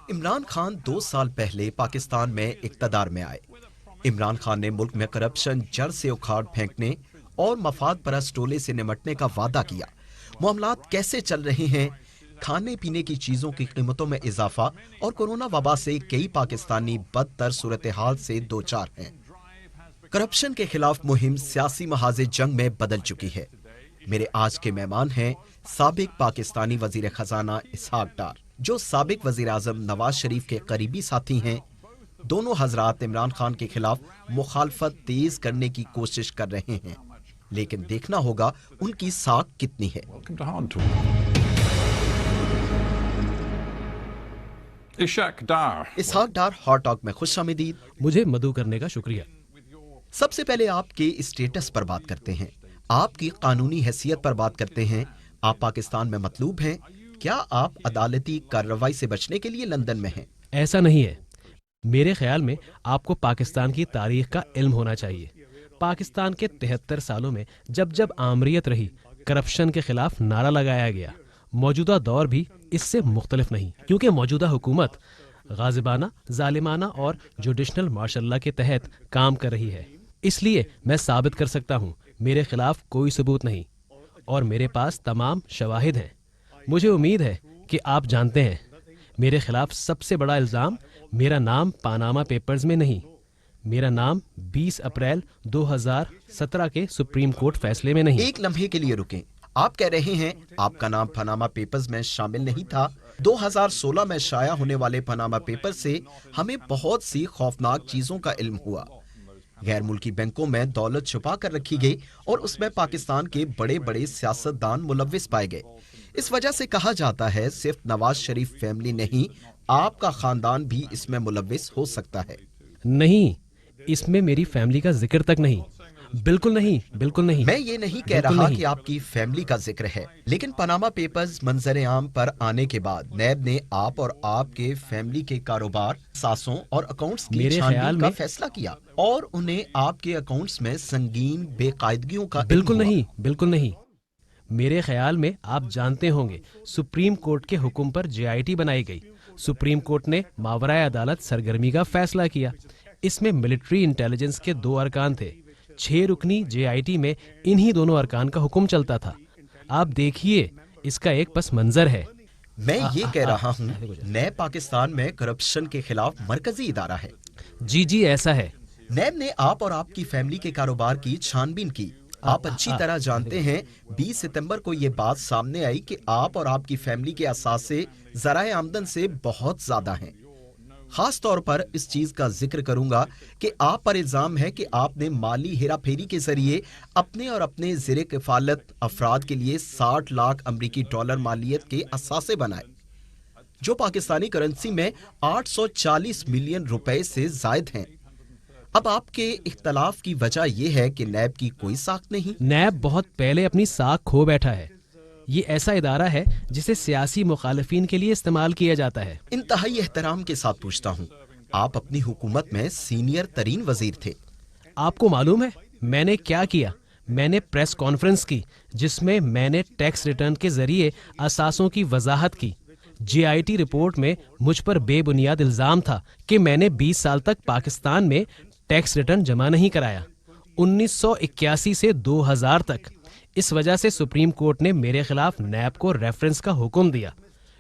عمران خان 2 साल पहले पाकिस्तान में इक़्तिदार में आए। इमरान खान ने मुल्क में करप्शन जड़ से उखाड़ फेंकने और मफाद परस्त टोले से निमटने का वादा किया। मामलात कैसे चल रहे हैं? खाने पीने की चीजों की कीमतों में इजाफा और कोरोना वबा से कई पाकिस्तानी बदतर सूरत हाल से दो चार हैं। करप्शन के खिलाफ मुहिम सियासी महाज़े जंग में बदल चुकी है। मेरे आज के मेहमान हैं साबिक पाकिस्तानी वजीर खजाना इसहाक डार, जो साबिक वजीर आजम नवाज शरीफ के करीबी साथी हैं। दोनों हजरात इमरान खान के खिलाफ मुखालफत तेज करने की कोशिश कर रहे हैं, लेकिन देखना होगा उनकी साख कितनी है। इसहाक डार हॉट टॉक में खुश आमदीद। मुझे मदऊ करने का शुक्रिया। सबसे पहले आपके स्टेटस पर बात करते हैं, आपकी कानूनी हैसियत पर बात करते हैं। आप पाकिस्तान में मतलूब हैं। क्या आप अदालती कार्रवाई से बचने के लिए लंदन में हैं? ऐसा नहीं है। मेरे ख्याल में आपको पाकिस्तान की तारीख का इल्म होना चाहिए। पाकिस्तान के 73 सालों में जब जब आमरीयत रही, करप्शन के खिलाफ नारा लगाया गया। मौजूदा दौर भी इससे मुख्तलिफ नहीं, क्योंकि मौजूदा हुकूमत गाजिबाना, जालिमाना और जुडिशनल मार्शल के तहत काम कर रही है। इसलिए मैं साबित कर सकता हूँ मेरे खिलाफ कोई सबूत नहीं और मेरे पास तमाम शवाहिद हैं। मुझे उम्मीद है कि आप जानते हैं मेरे खिलाफ सबसे बड़ा इल्ज़ाम मेरा नाम पानामा पेपर्स में नहीं, मेरा नाम 20 अप्रैल 2017 के सुप्रीम कोर्ट फैसले में नहीं। एक लम्हे के लिए रुकें। आप कह रहे हैं आपका नाम पनामा पेपर्स में शामिल नहीं था। 2016 में शाया होने वाले पनामा पेपर से हमें बहुत सी खौफनाक चीजों का इल्म हुआ। गैर मुल्की बैंकों में दौलत छुपा कर रखी गई और उसमें पाकिस्तान के बड़े बड़े सियासतदान मुलव्विस पाए गए। इस वजह से कहा जाता है सिर्फ नवाज शरीफ फैमिली नहीं, आपका खानदान भी इसमें मुलव्विस हो सकता है। नहीं, इसमें मेरी फैमिली का जिक्र तक नहीं। बिल्कुल नहीं, बिल्कुल नहीं। मैं ये नहीं कह रहा कि आपकी फैमिली का जिक्र है, लेकिन पनामा पेपर्स मंजर आम पर आने के बाद नैब ने आप और आपके फैमिली के कारोबार, सासों और अकाउंट्स की छानबीन का फैसला किया और उन्हें आपके अकाउंट्स में संगीन बेकायदगियों का बिल्कुल नहीं, बिल्कुल नहीं। मेरे ख्याल में आप जानते होंगे सुप्रीम कोर्ट के हुक्म पर JIT बनाई गई। सुप्रीम कोर्ट ने मावराए अदालत सरगर्मी का फैसला किया। इसमें मिलिट्री इंटेलिजेंस के 2 अरकान थे। 6 रुकनी JIT में इन्हीं दोनों अरकान का हुक्म चलता था। आप देखिए, इसका एक पस मंजर है। मैं ये कह रहा हूँ नए पाकिस्तान में करप्शन के खिलाफ मरकजी इदारा है। जी, ऐसा है। नैब ने आप और आपकी फैमिली के कारोबार की छानबीन की। आप अच्छी तरह जानते हैं 20 सितंबर को ये बात सामने आई कि आप और आपकी फैमिली के असासे ज़राए आमदन से बहुत ज्यादा हैं। खास तौर पर इस चीज का जिक्र करूंगा कि आप पर इल्जाम है कि आपने माली हेराफेरी के जरिए अपने और अपने ज़ेरे किफालत अफराद के लिए 60 लाख अमरीकी डॉलर मालियत के असासे बनाए, जो पाकिस्तानी करेंसी में 840 मिलियन रुपए से जायद हैं। अब आपके इख्तलाफ की वजह यह है कि नैब की कोई साख नहीं। नैब बहुत पहले अपनी साख खो बैठा है। ये ऐसा इदारा है जिसे सियासी मुखालिफिन के लिए इस्तेमाल किया जाता है। इंतहाई एहतराम के साथ पूछता हूँ, आप अपनी हुकूमत में सीनियर तरीन वजीर थे। आपको मालूम है मैंने क्या किया? मैंने प्रेस कॉन्फ्रेंस की जिसमें मैंने टैक्स रिटर्न के जरिए असासों की वजाहत की। JIT रिपोर्ट में मुझ पर बेबुनियाद इल्जाम था कि मैंने 20 साल तक पाकिस्तान में टैक्स रिटर्न जमा नहीं कराया, 1981 से 2000 तक। इस वजह से सुप्रीम कोर्ट ने मेरे खिलाफ नैब को रेफरेंस का हुक्म दिया।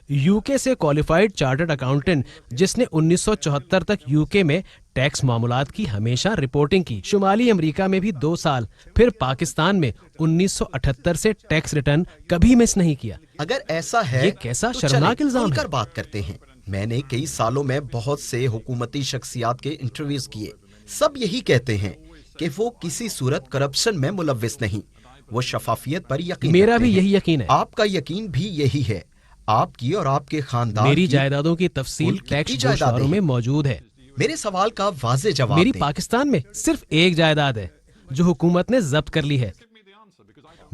UK से क्वालिफाइड चार्टर्ड अकाउंटेंट जिसने 1974 तक UK में टैक्स मामलात की हमेशा रिपोर्टिंग की। शुमाली अमेरिका में भी 2 साल, फिर पाकिस्तान में 1978 से टैक्स रिटर्न कभी मिस नहीं किया। अगर ऐसा है ये कैसा शर्मनाक इल्जाम है। बात करते हैं। मैंने कई सालों में बहुत से हुकूमती शख्सियात के इंटरव्यूज किए। सब यही कहते हैं कि वो किसी सूरत करप्शन में मुलव्विस नहीं, वो शफाफियत पर यकीन। मेरा भी यही यकीन है। आपका यकीन भी यही है। आपकी और आपके खानदान मेरी जायदादों की तफसील टैक्स गोशवारों में मौजूद है। मेरे सवाल का वाज़े जवाब मेरी पाकिस्तान में सिर्फ एक जायदाद है जो हुकूमत ने जब्त कर ली है।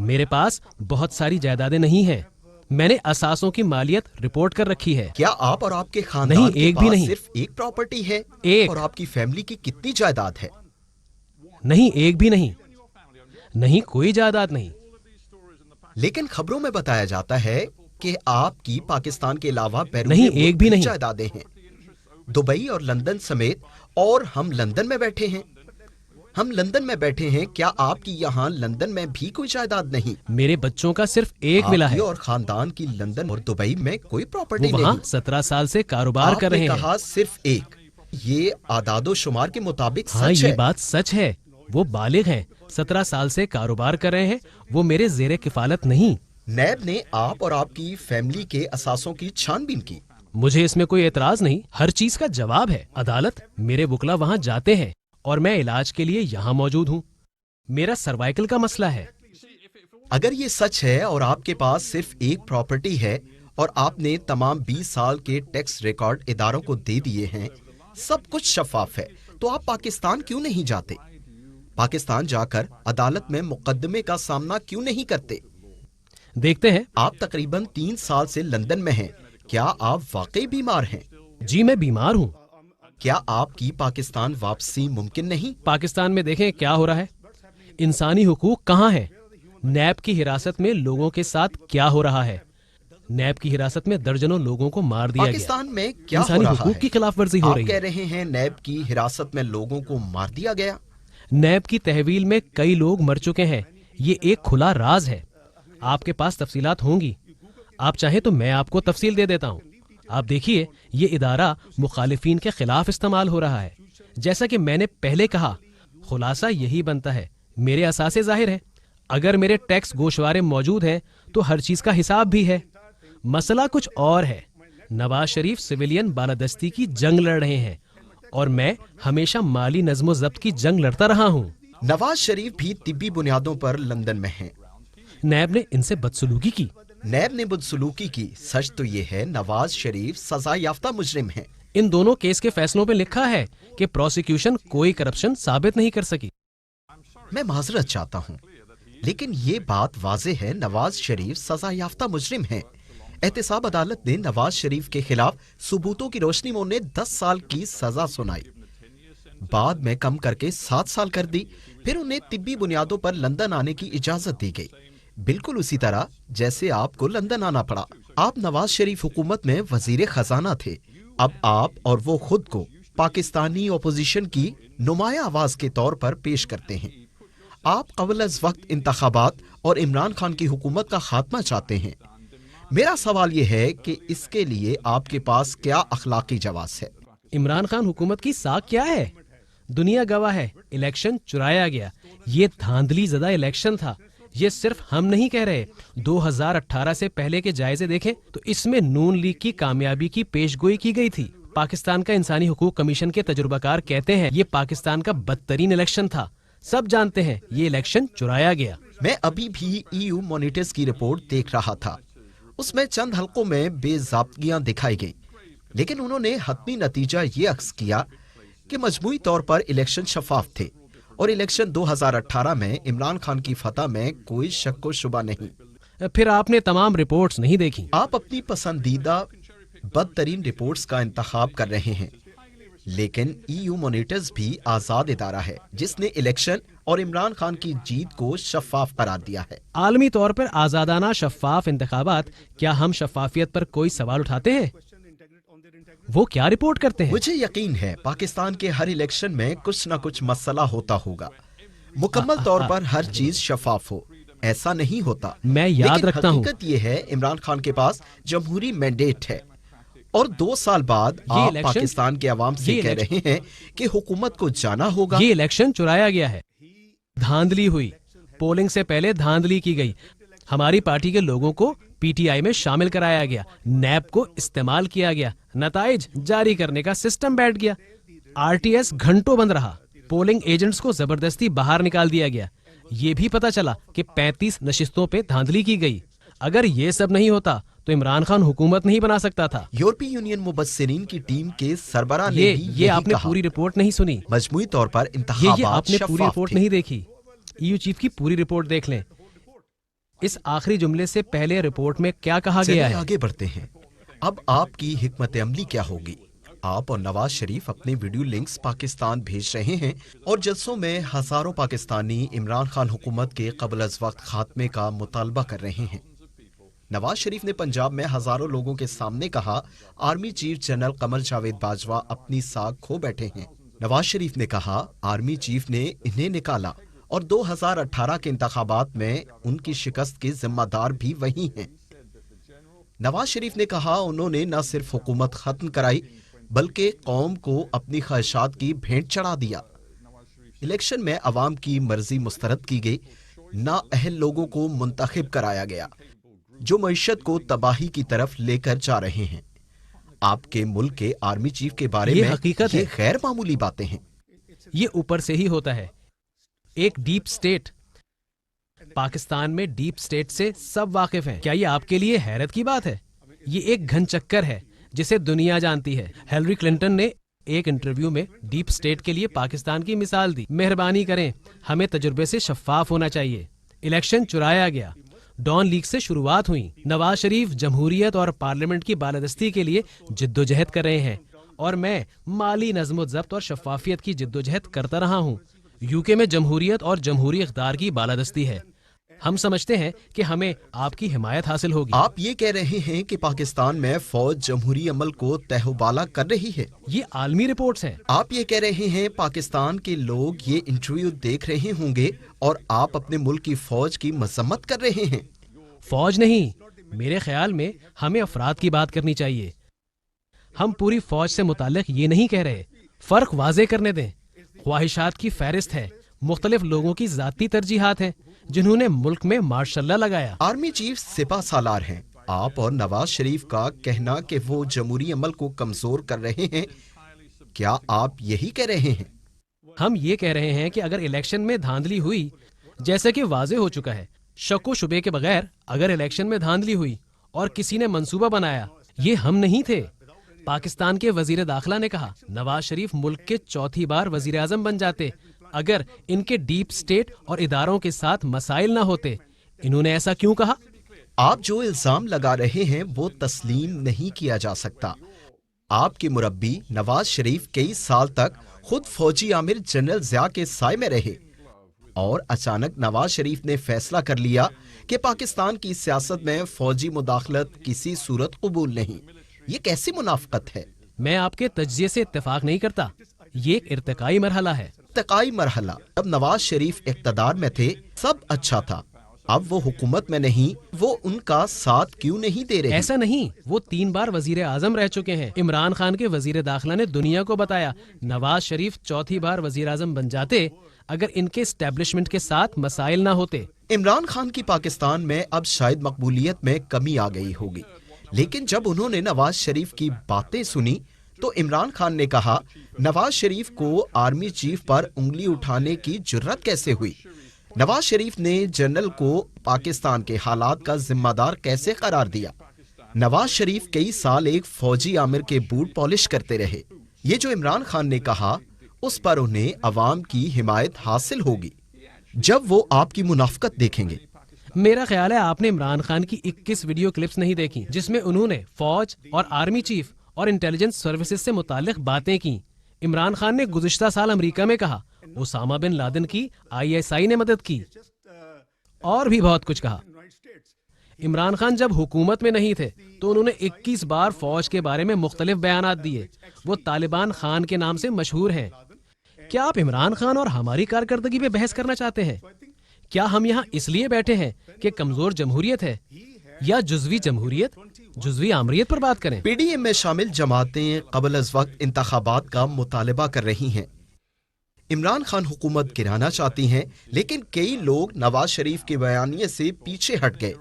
मेरे पास बहुत सारी जायदादें नहीं हैं। मैंने असासों की मालियत रिपोर्ट कर रखी है। क्या आप और आपके खानदान नहीं, के एक भी पास नहीं। सिर्फ एक प्रॉपर्टी है? एक। और आपकी फैमिली की कितनी जायदाद है? नहीं, एक भी नहीं। नहीं, कोई जायदाद नहीं। लेकिन खबरों में बताया जाता है कि आपकी पाकिस्तान के अलावा बैरून नहीं, मुल्क एक भी नहीं। जायदादें हैं। दुबई और लंदन समेत, और हम लंदन में बैठे हैं। हम लंदन में बैठे हैं, क्या आपकी यहाँ लंदन में भी कोई जायदाद नहीं? मेरे बच्चों का सिर्फ एक मिला आपकी है। और खानदान की लंदन और दुबई में कोई वो प्रॉपर्टी वहाँ नहीं। 17 साल से कारोबार कर आपने रहे हैं। कहा सिर्फ एक। ये आदादो शुमार के मुताबिक हाँ, सच ये है। बात सच है। वो बालिग हैं, 17 साल से कारोबार कर रहे हैं। वो मेरे जेरे किफालत नहीं। नैब ने आप और आपकी फैमिली के असासों की छानबीन की। मुझे इसमें कोई एतराज नहीं। हर चीज का जवाब है। अदालत, मेरे वकला वहाँ जाते हैं और मैं इलाज के लिए यहाँ मौजूद हूँ। मेरा सर्वाइकल का मसला है। अगर ये सच है और आपके पास सिर्फ एक प्रॉपर्टी है और आपने तमाम 20 साल के टैक्स रिकॉर्ड इदारों को दे दिए हैं, सब कुछ शफाफ है, तो आप पाकिस्तान क्यों नहीं जाते? पाकिस्तान जाकर अदालत में मुकदमे का सामना क्यों नहीं करते? देखते हैं। आप तकरीबन 3 साल से लंदन में हैं। क्या आप वाकई बीमार हैं? जी, मैं बीमार हूँ। क्या आपकी पाकिस्तान वापसी मुमकिन नहीं? पाकिस्तान में देखें क्या हो रहा है। इंसानी हुकूक कहाँ है? नैब की हिरासत में लोगों के साथ क्या हो रहा है? नैब की हिरासत में दर्जनों लोगों को मार दिया गया। पाकिस्तान में क्या हो इंसानी रहा हुकूक है? की खिलाफ वर्जी हो आप रही कह है। रहे हैं नैब की हिरासत में लोगों को मार दिया गया? नैब की तहवील में कई लोग मर चुके हैं। ये एक खुला राज है। आपके पास तफसीलात होंगी। आप चाहें तो मैं आपको तफसील दे देता हूँ। आप देखिए, ये इदारा मुखालिफिन के खिलाफ इस्तेमाल हो रहा है। जैसा कि मैंने पहले कहा, खुलासा यही बनता है। मेरे असासे जाहिर है। अगर मेरे टैक्स गोशवारे मौजूद हैं तो हर चीज का हिसाब भी है। मसला कुछ और है। नवाज शरीफ सिविलियन बालादस्ती की जंग लड़ रहे हैं और मैं हमेशा माली नज़्म ज़ब्त की जंग लड़ता रहा हूँ। नवाज शरीफ भी तिब्बी बुनियादों पर लंदन में हैं। नैब ने इनसे बदसलूकी की। नैब ने बदसलूकी की। सच तो ये है नवाज शरीफ सजा याफ्ता मुजरिम हैं। इन दोनों केस के फैसलों में लिखा है कि प्रोसिक्यूशन कोई करप्शन साबित नहीं कर सकी। मैं माजरत चाहता हूँ, लेकिन ये बात वाज़ेह है नवाज शरीफ सजा याफ्ता मुजरिम हैं। एहतसाब अदालत ने नवाज शरीफ के खिलाफ सबूतों की रोशनी में उन्हें 10 साल की सजा सुनाई, बाद में कम करके 7 साल कर दी। फिर उन्हें तिब्बी बुनियादों पर लंदन आने की इजाजत दी गई, बिल्कुल उसी तरह जैसे आपको लंदन आना पड़ा। आप नवाज शरीफ हुकूमत में वजीर खजाना थे। अब आप और वो खुद को पाकिस्तानी ओपोजिशन की नुमाया आवाज के तौर पर पेश करते हैं। आप क़ब्ल अज़ वक्त इंतखाबात और इमरान खान की हुकूमत का खात्मा चाहते हैं। मेरा सवाल ये है कि इसके लिए आपके पास क्या अखलाकी जवाब है? इमरान खान हुकूमत की साख क्या है? दुनिया गवाह है, इलेक्शन चुराया गया। ये धांधली ज़दा इलेक्शन था। ये सिर्फ हम नहीं कह रहे। 2018 से पहले के जायजे देखें तो इसमें नून लीग की कामयाबी की पेशगोई की गई थी। पाकिस्तान का इंसानी हुकूक कमीशन के तजुर्बाकार कहते हैं ये पाकिस्तान का बदतरीन इलेक्शन था। सब जानते हैं ये इलेक्शन चुराया गया। मैं अभी भी EU मॉनिटर्स की रिपोर्ट देख रहा था। उसमें चंद हलकों में बेज़ाब्तगियां दिखाई गई, लेकिन उन्होंने हतमी नतीजा ये अक्स किया कि मजमूई तौर पर इलेक्शन शफाफ थे और इलेक्शन 2018 में इमरान खान की फतह में कोई शक व शुबा नहीं। फिर आपने तमाम रिपोर्ट्स नहीं देखी। आप अपनी पसंदीदा बदतरीन रिपोर्ट्स का इंतखाब कर रहे हैं, लेकिन EU मॉनिटर्स भी आजाद इदारा है जिसने इलेक्शन और इमरान खान की जीत को शफाफ करार दिया है। आलमी तौर पर आजादाना शफाफ इंतखाबात, क्या हम शफाफियत पर कोई सवाल उठाते हैं? वो क्या रिपोर्ट करते हैं? मुझे यकीन है पाकिस्तान के हर इलेक्शन में कुछ न कुछ मसला होता होगा। मुकम्मल तौर पर हर चीज शफाफ हो, ऐसा नहीं होता। मैं याद लेकिन रखता हूँ। हकीकत ये है इमरान खान के पास जमहूरी मैंडेट है और 2 साल बाद ये आप इलेक्शन- पाकिस्तान के अवाम से ये कह रहे हैं कि हुकूमत को जाना होगा। ये इलेक्शन चुराया गया है। धांधली हुई। पोलिंग से पहले धांधली की गई। हमारी पार्टी के लोगों को PTI में शामिल कराया गया। नैब को इस्तेमाल किया गया। नताइज जारी करने का सिस्टम बैठ गया। RTS घंटों बंद रहा। पोलिंग एजेंट्स को जबरदस्ती बाहर निकाल दिया गया। ये भी पता चला कि 35 नशिस्तों पे धांधली की गई। अगर ये सब नहीं होता तो इमरान खान हुकूमत नहीं बना सकता था। यूरोपीय यूनियन मुबस्सिरीन की टीम के सरबराह ने ये भी ये यही आपने कहा। पूरी रिपोर्ट नहीं सुनी। मजमूई तौर पर ये इंतखाबात आपने पूरी शफाफ रिपोर्ट थे। नहीं देखी। EU चीफ की पूरी रिपोर्ट देख लें। इस आखिरी जुमले से पहले रिपोर्ट में क्या कहा चलिए गया है? आगे बढ़ते हैं। अब आपकी हिकमत अमली क्या होगी? आप और नवाज शरीफ अपने वीडियो लिंक्स पाकिस्तान भेज रहे हैं और जलसों में हजारों पाकिस्तानी इमरान खान हुकूमत के क़ब्ल अज़ वक्त खात्मे का मुतालबा कर रहे हैं। नवाज शरीफ ने पंजाब में हजारों लोगों के सामने कहा, army chief general Qamar Javed Bajwa अपनी साख खो बैठे हैं। नवाज शरीफ ने कहा, आर्मी चीफ ने इन्हें निकाला और 2018 के इंतखाबात में उनकी शिकस्त के जिम्मेदार भी वही हैं। नवाज शरीफ ने कहा, उन्होंने न सिर्फ हुकूमत खत्म कराई बल्कि कौम को अपनी ख्वाहिशात की भेंट चढ़ा दिया। इलेक्शन में अवाम की मर्जी मुस्तरद की गई, ना अहल लोगों को मुंतखब कराया गया जो मईशत को तबाही की तरफ लेकर जा रहे हैं। आपके मुल्क के आर्मी चीफ के बारे ये में हकीकत ये है। गैर मामूली बातें हैं। ये ऊपर से ही होता है। एक डीप स्टेट, पाकिस्तान में डीप स्टेट से सब वाकिफ हैं। क्या ये आपके लिए हैरत की बात है? ये एक घन चक्कर है जिसे दुनिया जानती है। हिलरी क्लिंटन ने एक इंटरव्यू में डीप स्टेट के लिए पाकिस्तान की मिसाल दी। मेहरबानी करें, हमें तजुर्बे से शफाफ होना चाहिए। इलेक्शन चुराया गया, डॉन लीग से शुरुआत हुई। नवाज शरीफ जमहूरियत और पार्लियामेंट की बालादस्ती के लिए जिद्दोजहद कर रहे हैं और मैं माली नज़्म ज़ब्त और शफाफियत की जिद्दोजहद करता रहा हूँ। यूके में जमहूरियत और जमहूरी इख्तियार की बालादस्ती है। हम समझते हैं कि हमें आपकी हिमायत हासिल होगी। आप ये कह रहे हैं कि पाकिस्तान में फौज जमहूरी अमल को तहबाला कर रही है। ये आलमी रिपोर्ट्स हैं। आप ये कह रहे हैं पाकिस्तान के लोग ये इंटरव्यू देख रहे होंगे और आप अपने मुल्क की फौज की मजम्मत कर रहे हैं। फौज नहीं, मेरे ख्याल में हमें अफराद की बात करनी चाहिए। हम पूरी फौज से मुताल्लिक ये नहीं कह रहे। फर्क वाजे करने दें। ख्वाहिशात की फहरिस्त है, मुख्तलिफ लोगों की जाती तरजीहात हैं जिन्होंने मुल्क में मार्शल्ला लगाया। आर्मी चीफ सिपा सालार हैं। आप और नवाज शरीफ का कहना कि वो जमहूरी अमल को कमजोर कर रहे हैं, क्या आप यही कह रहे हैं? हम ये कह रहे हैं कि अगर इलेक्शन में धांधली हुई, जैसे कि वाजे हो चुका है, शक व शुबे के बगैर अगर इलेक्शन में धांधली हुई और किसी ने मंसूबा बनाया, ये हम नहीं थे। पाकिस्तान के वजीर दाखिला ने कहा, नवाज शरीफ मुल्क के चौथी बार वजीर आजम बन जाते अगर इनके डीप स्टेट और इदारों के साथ मसाइल ना होते। इन्होंने ऐसा क्यों कहा? आप जो इल्जाम लगा रहे हैं वो तस्लीम नहीं किया जा सकता। आपके मुरब्बी नवाज शरीफ कई साल तक खुद फौजी आमिर जनरल ज़िया के साए में रहे और अचानक नवाज शरीफ ने फैसला कर लिया कि पाकिस्तान की सियासत में फौजी मुदाखलत किसी सूरत कबूल नहीं। ये कैसी मुनाफकत है? मैं आपके तज्जिए से इत्तेफाक नहीं करता। ये एक इर्तिकाई मरहला है। इर्तिकाई मरहला। जब नवाज शरीफ इक़्तिदार में थे सब अच्छा था, अब वो हुकूमत में नहीं, वो उनका साथ क्यों नहीं दे रहे? ऐसा नहीं, वो 3 बार वजीर आजम रह चुके हैं। इमरान खान के वजीर दाखिला ने दुनिया को बताया, नवाज शरीफ चौथी बार वजीर आजम बन जाते अगर इनके एस्टेब्लिशमेंट के साथ मसाइल ना होते। इमरान खान की पाकिस्तान में अब शायद मकबूलियत में कमी आ गई होगी, लेकिन जब उन्होंने नवाज शरीफ की बातें सुनी तो इमरान खान ने कहा, नवाज शरीफ को आर्मी चीफ पर उंगली उठाने की जुर्रत कैसे हुई? नवाज शरीफ ने जनरल को पाकिस्तान के हालात का जिम्मेदार कैसे करार दिया? नवाज शरीफ कई साल एक फौजी आमिर के बूट पॉलिश करते रहे। ये जो इमरान खान ने कहा उस पर उन्हें अवाम की हिमायत हासिल होगी जब वो आपकी मुनाफकत देखेंगे। मेरा ख्याल है आपने इमरान खान की 21 वीडियो क्लिप्स नहीं देखी जिसमें उन्होंने फौज और आर्मी चीफ और इंटेलिजेंस सर्विसेज से मुताल्लिक बातें की। इमरान खान ने गुज़िश्ता साल अमेरिका में कहा, ओसामा बिन लादेन की ISI ने मदद की और भी बहुत कुछ कहा। इमरान खान जब हुकूमत में नहीं थे तो उन्होंने 21 बार फौज के बारे में मुख्तलिफ बयानात दिए। वो तालिबान खान के नाम से मशहूर हैं। क्या आप इमरान खान और हमारी कारकर्दगी पे बहस करना चाहते हैं? क्या हम यहाँ इसलिए बैठे हैं कि कमजोर जमहूरियत है या जुज़वी जमहूरियत, जुज़वी आमरीत पर बात करें? PDM में शामिल जमातें क़ब्ल अज़ वक्त इंतखाबात का मुतालबा कर रही हैं। इमरान खान हुकूमत गिराना चाहती हैं, लेकिन कई लोग नवाज शरीफ के बयानिए से पीछे हट गए।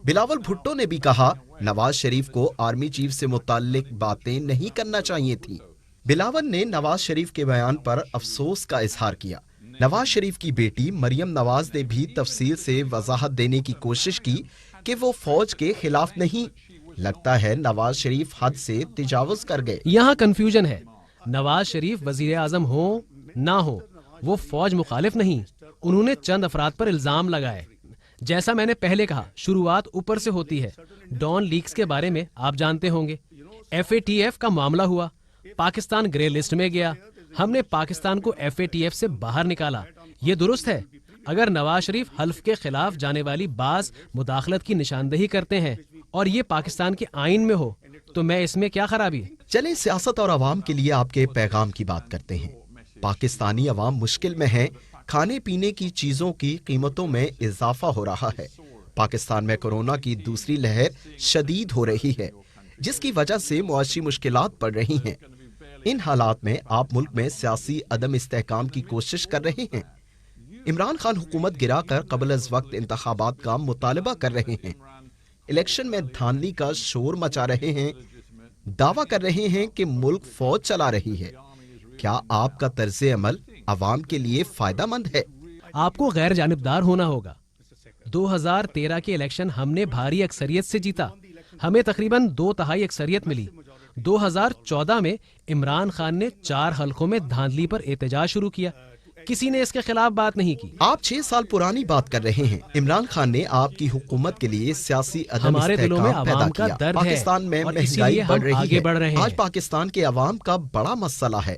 बिलावल भुट्टो ने भी कहा, नवाज शरीफ को आर्मी चीफ से मुताल्लिक बातें नहीं करना चाहिए थी। बिलावल ने नवाज शरीफ के बयान पर अफसोस का इजहार किया। नवाज शरीफ की बेटी मरियम नवाज ने भी तफसील से वजाहत देने की कोशिश की कि वो फौज के खिलाफ नहीं। लगता है नवाज शरीफ हद से तजावुज कर गए। यहाँ कंफ्यूजन है। नवाज शरीफ वजीर आजम हो ना हो, वो फौज मुखालिफ नहीं। उन्होंने चंद अफराद पर इल्जाम लगाए। जैसा मैंने पहले कहा, शुरुआत ऊपर से होती है। डॉन लीक्स के बारे में आप जानते होंगे। FATF का मामला हुआ, पाकिस्तान ग्रे लिस्ट में गया। हमने पाकिस्तान को FATF से बाहर निकाला। ये दुरुस्त है। अगर नवाज शरीफ हल्फ के खिलाफ जाने वाली बाज मुदाखलत की निशानदेही करते हैं اور یہ پاکستان کے آئین میں ہو تو میں اس میں کیا خرابی ہے؟ چلیں سیاست اور عوام کے لیے آپ کے پیغام کی بات کرتے ہیں۔ پاکستانی عوام مشکل میں ہے، کھانے پینے کی چیزوں کی قیمتوں میں اضافہ ہو رہا ہے۔ پاکستان میں کورونا کی دوسری لہر شدید ہو رہی ہے، جس کی وجہ سے معاشی مشکلات بڑھ رہی ہیں۔ ان حالات میں آپ ملک میں سیاسی عدم استحکام کی کوشش کر رہے ہیں۔ عمران خان حکومت گرا کر قبل از وقت انتخابات کا مطالبہ کر رہے ہیں، الیکشن میں دھاندلی کا شور مچا رہے ہیں، دعویٰ کر رہے ہیں کہ ملک فوج چلا رہی ہے۔ کیا آپ کا طرز عمل عوام کے لیے فائدہ مند ہے؟ آپ کو غیر جانبدار ہونا ہوگا۔ 2013 کے الیکشن ہم نے بھاری اکثریت سے جیتا، ہمیں تقریباً 2/3 اکثریت ملی۔ 2014 میں عمران خان نے 4 حلقوں میں دھاندلی پر احتجاج شروع کیا، کسی نے اس کے خلاف بات نہیں کی۔ آپ 6 سال پرانی بات کر رہے ہیں۔ عمران خان نے آپ کی حکومت کے لیے سیاسی عدم ہمارے دلوں میں استحکام پیدا عوام کا کیا۔ درد ہے پاکستان میں اور اسی مہنگائی لیے بڑھ ہم رہی آگے بڑھ رہے ہے۔ ہیں۔ آج پاکستان کے عوام کا بڑا مسئلہ ہے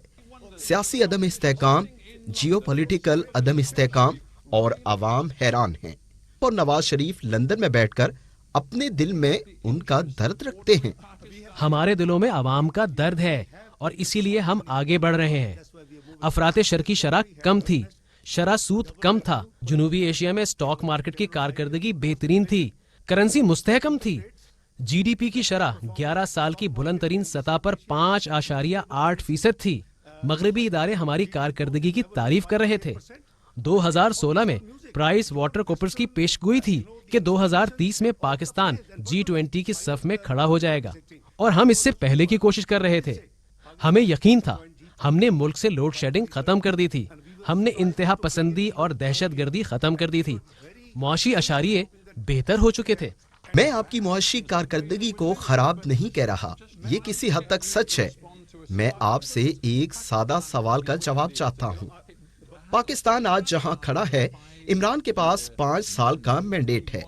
سیاسی عدم استحکام، جیو پولیٹیکل عدم استحکام، اور عوام حیران ہیں۔ اور نواز شریف لندن میں بیٹھ کر اپنے دل میں ان کا درد رکھتے ہیں۔ ہمارے دلوں میں عوام کا درد ہے اور اسی لیے ہم آگے بڑھ رہے ہیں۔ افراط شر کی شرح کم تھی، شرح سود کم تھا، جنوبی ایشیا میں سٹاک مارکیٹ کی کارکردگی بہترین تھی، کرنسی مستحکم تھی، جی ڈی پی کی شرح 11 سال کی بلند ترین سطح پر 5.8% تھی۔ مغربی ادارے ہماری کارکردگی کی تعریف کر رہے تھے۔ 2016 میں پرائس واٹر کوپرز کی پیشگوئی تھی کہ 2030 میں پاکستان G20 کی صف میں کھڑا ہو جائے گا، اور ہم اس سے پہلے کی کوشش کر رہے تھے۔ ہمیں یقین تھا، ہم نے ملک سے لوڈ شیڈنگ ختم کر دی تھی، ہم نے انتہا پسندی اور دہشت گردی ختم کر دی تھی، معاشی اشاریے بہتر ہو چکے تھے۔ میں آپ کی معاشی کارکردگی کو خراب نہیں کہہ رہا، یہ کسی حد تک سچ ہے۔ میں آپ سے ایک سادہ سوال کا جواب چاہتا ہوں۔ پاکستان آج جہاں کھڑا ہے، عمران کے پاس 5 سال کا مینڈیٹ ہے۔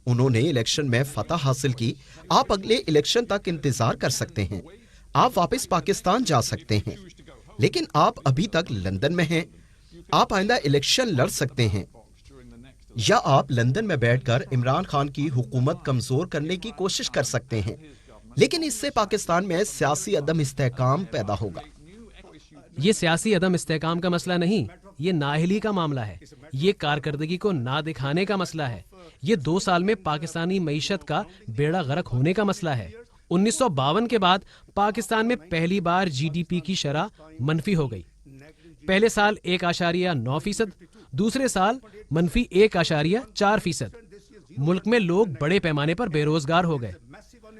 انہوں نے الیکشن میں فتح حاصل کی۔ آپ اگلے الیکشن تک انتظار کر سکتے ہیں، آپ واپس پاکستان جا سکتے ہیں، لیکن آپ ابھی تک لندن میں ہیں۔ آپ آئندہ الیکشن لڑ سکتے ہیں، یا آپ لندن میں بیٹھ کر عمران خان کی حکومت کمزور کرنے کی کوشش کر سکتے ہیں، لیکن اس سے پاکستان میں سیاسی عدم استحکام پیدا ہوگا۔ یہ سیاسی عدم استحکام کا مسئلہ نہیں، یہ نااہلی کا معاملہ ہے، یہ کارکردگی کو نہ دکھانے کا مسئلہ ہے، یہ 2 سال میں پاکستانی معیشت کا بیڑا غرق ہونے کا مسئلہ ہے۔ 1952 کے بعد پاکستان میں پہلی بار جی ڈی پی کی شرح منفی ہو گئی۔ پہلے سال 1.9%، دوسرے سال منفی 1.4%۔ ملک میں لوگ بڑے پیمانے پر بے روزگار ہو گئے۔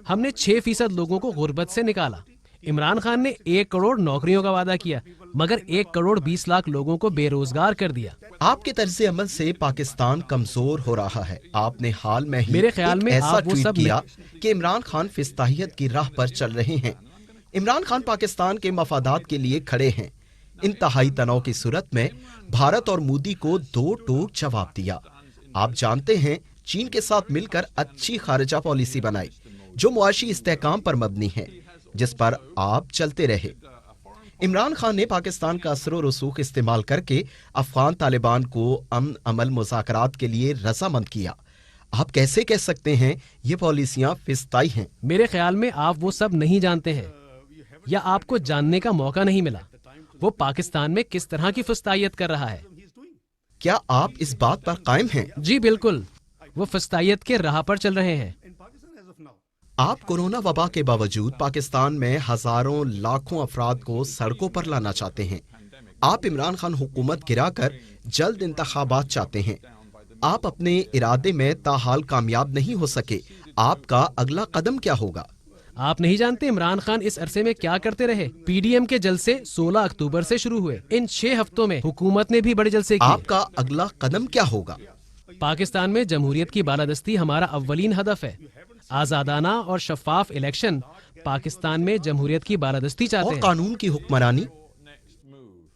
ہم نے 6% لوگوں کو غربت سے نکالا۔ عمران خان نے 1 کروڑ نوکریوں کا وعدہ کیا، مگر 1.20 کروڑ لوگوں کو بے روزگار کر دیا۔ آپ کے طرز عمل سے پاکستان کمزور ہو رہا ہے۔ آپ نے حال میں ہی میرے خیال میں ایک ایسا آپ وہ ٹویٹ سب کیا کہ عمران خان فضتاحیت کی راہ پر چل رہے ہیں۔ عمران خان پاکستان کے مفادات کے لیے کھڑے ہیں۔ انتہائی تناؤ کی صورت میں بھارت اور مودی کو 2 ٹوک جواب دیا۔ آپ جانتے ہیں، چین کے ساتھ مل کر اچھی خارجہ پالیسی بنائی جو معاشی استحکام پر مبنی ہے، جس پر آپ چلتے رہے۔ عمران خان نے پاکستان کا اثر و رسوخ استعمال کر کے افغان طالبان کو امن عمل مذاکرات کے لیے رضامند کیا۔ آپ کیسے کہہ سکتے ہیں یہ پالیسیاں فضتائی ہیں؟ میرے خیال میں آپ وہ سب نہیں جانتے ہیں، یا آپ کو جاننے کا موقع نہیں ملا وہ پاکستان میں کس طرح کی فضتائیت کر رہا ہے۔ کیا آپ اس بات پر قائم ہیں؟ جی بالکل، وہ فضتائیت کے راہ پر چل رہے ہیں۔ آپ کورونا وبا کے باوجود پاکستان میں ہزاروں لاکھوں افراد کو سڑکوں پر لانا چاہتے ہیں۔ آپ عمران خان حکومت گرا کر جلد انتخابات چاہتے ہیں۔ آپ اپنے ارادے میں تاحال کامیاب نہیں ہو سکے۔ آپ کا اگلا قدم کیا ہوگا؟ آپ نہیں جانتے عمران خان اس عرصے میں کیا کرتے رہے؟ پی ڈی ایم کے جلسے 16 اکتوبر سے شروع ہوئے۔ ان 6 ہفتوں میں حکومت نے بھی بڑے جلسے کیے۔ آپ کا اگلا قدم کیا ہوگا؟ پاکستان میں جمہوریت کی بالادستی ہمارا اولین ہدف ہے۔ آزادانہ اور شفاف الیکشن پاکستان میں جمہوریت کی بالادستی چاہتے اور ہیں۔ قانون کی حکمرانی؟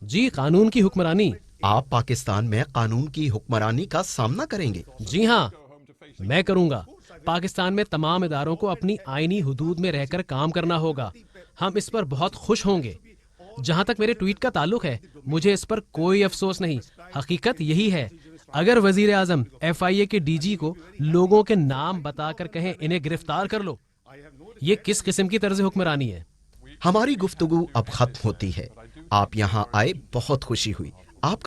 جی، قانون کی حکمرانی۔ آپ پاکستان میں قانون کی حکمرانی کا سامنا کریں گے؟ جی ہاں، میں کروں گا۔ پاکستان میں تمام اداروں کو اپنی آئینی حدود میں رہ کر کام کرنا ہوگا۔ ہم اس پر بہت خوش ہوں گے۔ جہاں تک میرے ٹویٹ کا تعلق ہے، مجھے اس پر کوئی افسوس نہیں۔ حقیقت یہی ہے، اگر وزیر اعظم FIA کے DG کو لوگوں کے نام بتا کر کہیں انہیں گرفتار کر لو، یہ کس قسم کی طرز حکمرانی ہے؟ ہماری گفتگو اب ختم ہوتی ہے. آپ یہاں آئے بہت خوشی ہوئی. آپ